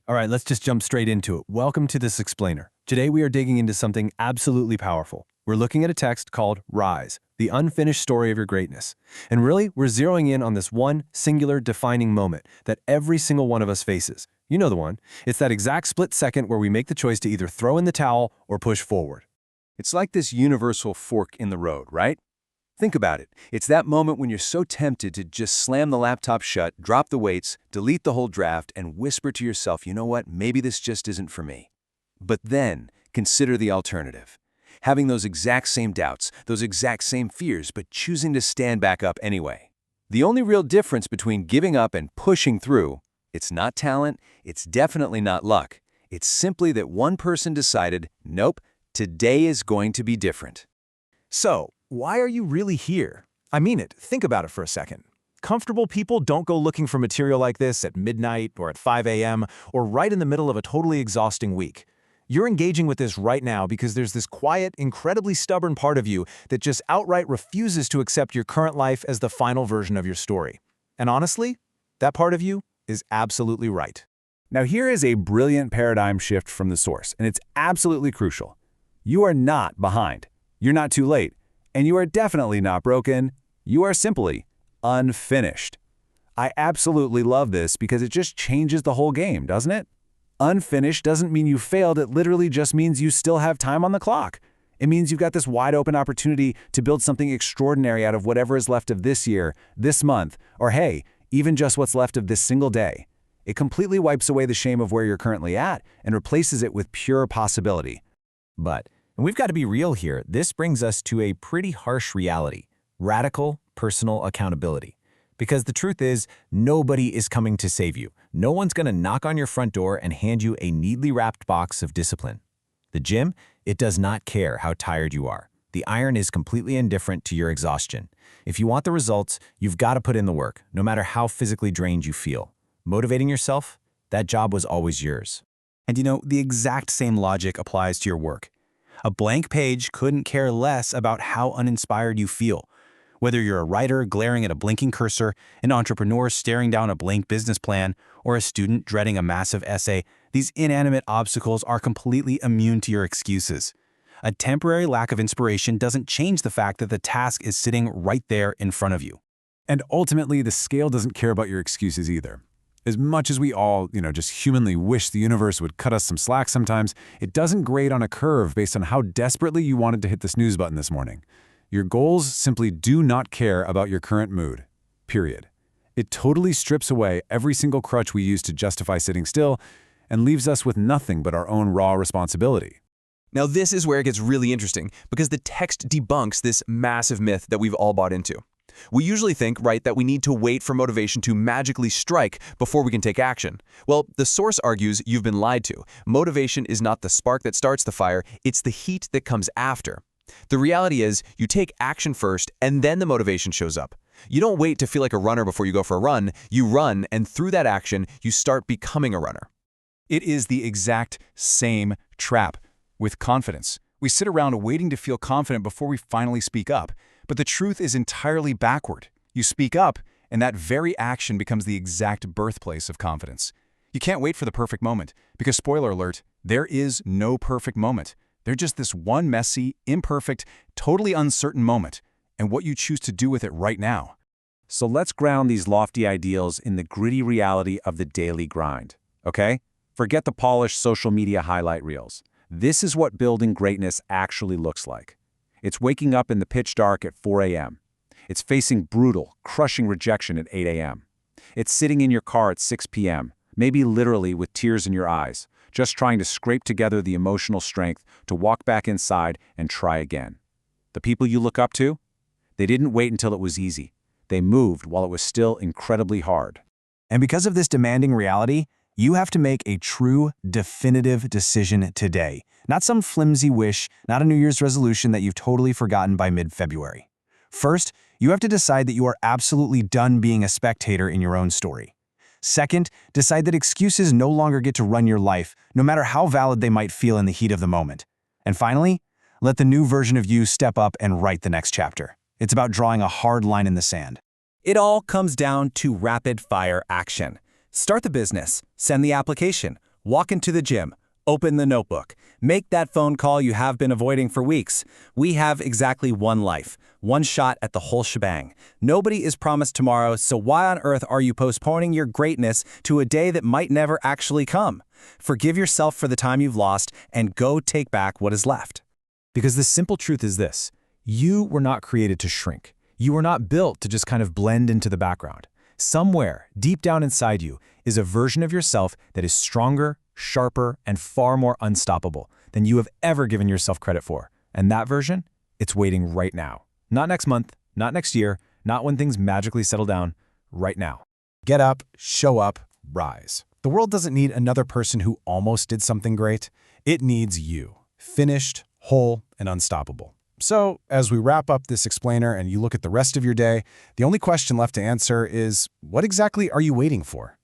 All right, let's just jump straight into it. Welcome to This Explainer. Today we are digging into something absolutely powerful. We're looking at a text called Rise, the unfinished story of your greatness. And really, we're zeroing in on this one singular defining moment that every single one of us faces. You know the one. It's that exact split second where we make the choice to either throw in the towel or push forward. It's like this universal fork in the road, right? Think about it. It's that moment when you're so tempted to just slam the laptop shut, drop the weights, delete the whole draft, and whisper to yourself, you know what, maybe this just isn't for me. But then, consider the alternative. Having those exact same doubts, those exact same fears, but choosing to stand back up anyway. The only real difference between giving up and pushing through, it's not talent, it's definitely not luck. It's simply that one person decided, nope, today is going to be different. So, why are you really here? I mean it. Think about it for a second. Comfortable people don't go looking for material like this at midnight or at 5 a.m. or right in the middle of a totally exhausting week. You're engaging with this right now because there's this quiet, incredibly stubborn part of you that just outright refuses to accept your current life as the final version of your story. And honestly, that part of you is absolutely right. Now here is a brilliant paradigm shift from the source, and it's absolutely crucial. You are not behind. You're not too late. And you are definitely not broken. You are simply unfinished. I absolutely love this because it just changes the whole game, doesn't it? Unfinished doesn't mean you failed. It literally just means you still have time on the clock. It means you've got this wide open opportunity to build something extraordinary out of whatever is left of this year, this month, or hey, even just what's left of this single day. It completely wipes away the shame of where you're currently at and replaces it with pure possibility. And we've got to be real here. This brings us to a pretty harsh reality: radical personal accountability. Because the truth is, nobody is coming to save you. No one's going to knock on your front door and hand you a neatly wrapped box of discipline. The gym, it does not care how tired you are. The iron is completely indifferent to your exhaustion. If you want the results, you've got to put in the work, no matter how physically drained you feel. Motivating yourself, that job was always yours. And you know, the exact same logic applies to your work. A blank page couldn't care less about how uninspired you feel. Whether you're a writer glaring at a blinking cursor, an entrepreneur staring down a blank business plan, or a student dreading a massive essay, these inanimate obstacles are completely immune to your excuses. A temporary lack of inspiration doesn't change the fact that the task is sitting right there in front of you. And ultimately, the scale doesn't care about your excuses either. As much as we all, just humanly wish the universe would cut us some slack sometimes, it doesn't grade on a curve based on how desperately you wanted to hit the snooze button this morning. Your goals simply do not care about your current mood. Period. It totally strips away every single crutch we use to justify sitting still and leaves us with nothing but our own raw responsibility. Now this is where it gets really interesting, because the text debunks this massive myth that we've all bought into. We usually think, right, that we need to wait for motivation to magically strike before we can take action. Well, the source argues you've been lied to. Motivation is not the spark that starts the fire, it's the heat that comes after. The reality is, you take action first, and then the motivation shows up. You don't wait to feel like a runner before you go for a run. You run, and through that action, you start becoming a runner. It is the exact same trap with confidence. We sit around waiting to feel confident before we finally speak up. But the truth is entirely backward. You speak up, and that very action becomes the exact birthplace of confidence. You can't wait for the perfect moment, because spoiler alert, there is no perfect moment. There's just this one messy, imperfect, totally uncertain moment, and what you choose to do with it right now. So let's ground these lofty ideals in the gritty reality of the daily grind, okay? Forget the polished social media highlight reels. This is what building greatness actually looks like. It's waking up in the pitch dark at 4 a.m. It's facing brutal, crushing rejection at 8 a.m. It's sitting in your car at 6 p.m., maybe literally with tears in your eyes, just trying to scrape together the emotional strength to walk back inside and try again. The people you look up to? They didn't wait until it was easy. They moved while it was still incredibly hard. And because of this demanding reality, you have to make a true, definitive decision today. Not some flimsy wish, not a New Year's resolution that you've totally forgotten by mid-February. First, you have to decide that you are absolutely done being a spectator in your own story. Second, decide that excuses no longer get to run your life, no matter how valid they might feel in the heat of the moment. And finally, let the new version of you step up and write the next chapter. It's about drawing a hard line in the sand. It all comes down to rapid-fire action. Start the business, send the application, Walk into the gym. Open the notebook. Make that phone call you have been avoiding for weeks. We have exactly one life, one shot at the whole shebang. Nobody is promised tomorrow, so why on earth are you postponing your greatness to a day that might never actually come? Forgive yourself for the time you've lost and go take back what is left. Because the simple truth is this: you were not created to shrink. You were not built to just kind of blend into the background. Somewhere, deep down inside you, is a version of yourself that is stronger, sharper, and far more unstoppable than you have ever given yourself credit for. And that version, it's waiting right now. Not next month, not next year, not when things magically settle down, right now. Get up, show up, rise. The world doesn't need another person who almost did something great. It needs you, finished, whole, and unstoppable. So, as we wrap up this explainer and you look at the rest of your day, the only question left to answer is, what exactly are you waiting for?